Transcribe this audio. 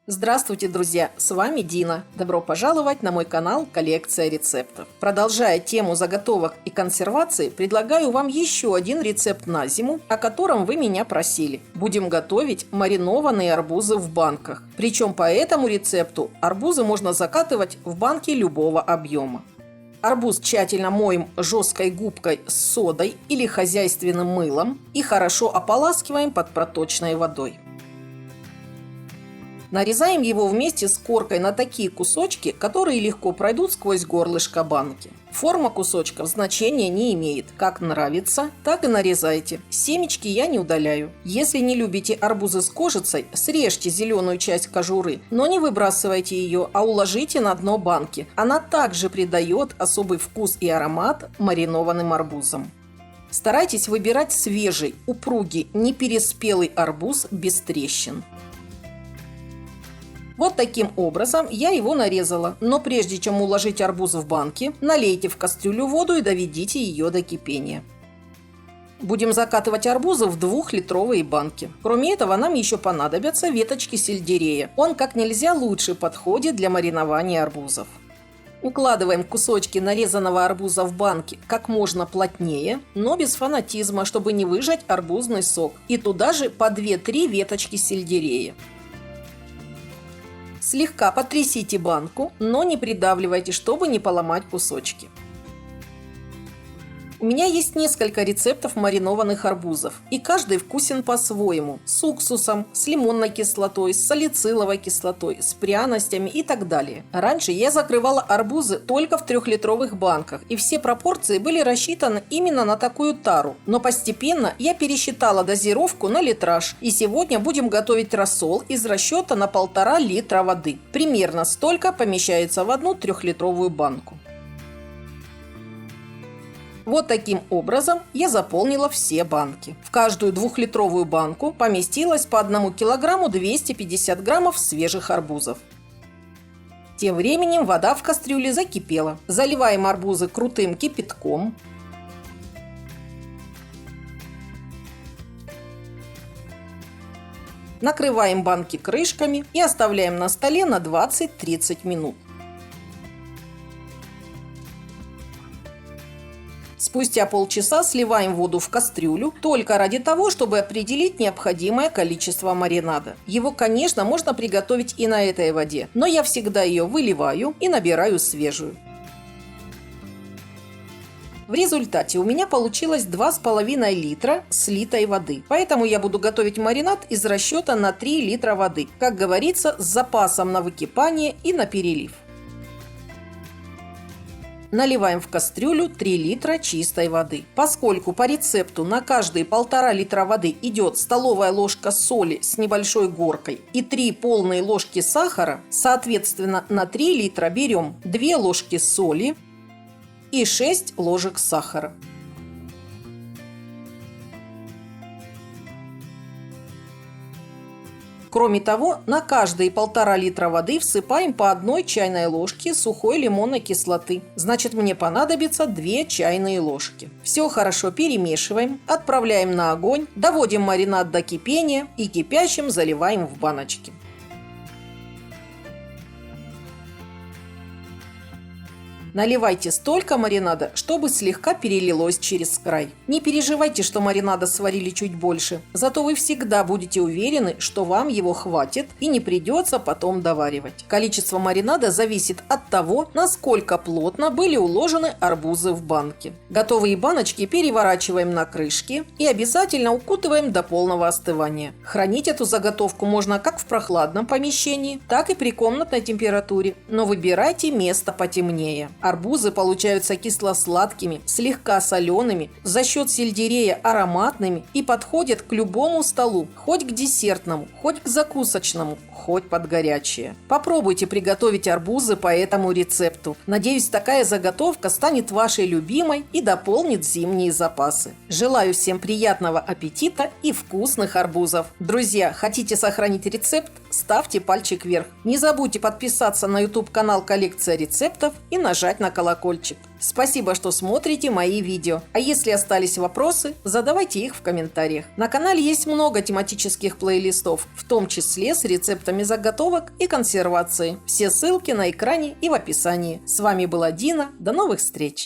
Здравствуйте, друзья! С вами Дина. Добро пожаловать на мой канал «Коллекция рецептов». Продолжая тему заготовок и консервации, предлагаю вам еще один рецепт на зиму, о котором вы меня просили. Будем готовить маринованные арбузы в банках. Причем по этому рецепту арбузы можно закатывать в банки любого объема. Арбуз тщательно моем жесткой губкой с содой или хозяйственным мылом и хорошо ополаскиваем под проточной водой. Нарезаем его вместе с коркой на такие кусочки, которые легко пройдут сквозь горлышко банки. Форма кусочков значения не имеет. Как нравится, так и нарезайте. Семечки я не удаляю. Если не любите арбузы с кожицей, срежьте зеленую часть кожуры, но не выбрасывайте ее, а уложите на дно банки. Она также придает особый вкус и аромат маринованным арбузам. Старайтесь выбирать свежий, упругий, непереспелый арбуз без трещин. Вот таким образом я его нарезала, но прежде чем уложить арбуз в банки, налейте в кастрюлю воду и доведите ее до кипения. Будем закатывать арбузы в 2-литровые банки. Кроме этого, нам еще понадобятся веточки сельдерея. Он как нельзя лучше подходит для маринования арбузов. Укладываем кусочки нарезанного арбуза в банки как можно плотнее, но без фанатизма, чтобы не выжать арбузный сок. И туда же по 2-3 веточки сельдерея. Слегка потрясите банку, но не придавливайте, чтобы не поломать кусочки. У меня есть несколько рецептов маринованных арбузов, и каждый вкусен по-своему. С уксусом, с лимонной кислотой, с салициловой кислотой, с пряностями и так далее. Раньше я закрывала арбузы только в 3-литровых банках, и все пропорции были рассчитаны именно на такую тару. Но постепенно я пересчитала дозировку на литраж, и сегодня будем готовить рассол из расчета на 1,5 литра воды. Примерно столько помещается в одну 3-литровую банку. Вот таким образом я заполнила все банки. В каждую 2-литровую банку поместилось по 1 килограмму 250 граммов свежих арбузов. Тем временем вода в кастрюле закипела. Заливаем арбузы крутым кипятком. Накрываем банки крышками и оставляем на столе на 20-30 минут. Спустя полчаса сливаем воду в кастрюлю только ради того, чтобы определить необходимое количество маринада. Его, конечно, можно приготовить и на этой воде, но я всегда ее выливаю и набираю свежую. В результате у меня получилось 2,5 литра слитой воды. Поэтому я буду готовить маринад из расчета на 3 литра воды. Как говорится, с запасом на выкипание и на перелив. Наливаем в кастрюлю 3 литра чистой воды. Поскольку по рецепту на каждые 1,5 литра воды идет столовая ложка соли с небольшой горкой и 3 полные ложки сахара, соответственно, на 3 литра берем 2 ложки соли и 6 ложек сахара. Кроме того, на каждые 1,5 литра воды всыпаем по 1 чайной ложке сухой лимонной кислоты. Значит, мне понадобится 2 чайные ложки. Все хорошо перемешиваем, отправляем на огонь, доводим маринад до кипения и кипящим заливаем в баночки. Наливайте столько маринада, чтобы слегка перелилось через край. Не переживайте, что маринада сварили чуть больше. Зато вы всегда будете уверены, что вам его хватит и не придется потом доваривать. Количество маринада зависит от того, насколько плотно были уложены арбузы в банке. Готовые баночки переворачиваем на крышки и обязательно укутываем до полного остывания. Хранить эту заготовку можно как в прохладном помещении, так и при комнатной температуре. Но выбирайте место потемнее. Арбузы получаются кисло-сладкими, слегка солеными, за счет сельдерея ароматными и подходят к любому столу, хоть к десертному, хоть к закусочному, хоть под горячее. Попробуйте приготовить арбузы по этому рецепту. Надеюсь, такая заготовка станет вашей любимой и дополнит зимние запасы. Желаю всем приятного аппетита и вкусных арбузов. Друзья, хотите сохранить рецепт? ставьте пальчик вверх. Не забудьте подписаться на YouTube-канал «Коллекция рецептов» и нажать на колокольчик. Спасибо, что смотрите мои видео. А если остались вопросы, задавайте их в комментариях. На канале есть много тематических плейлистов, в том числе с рецептами заготовок и консервации. Все ссылки на экране и в описании. С вами была Дина. До новых встреч!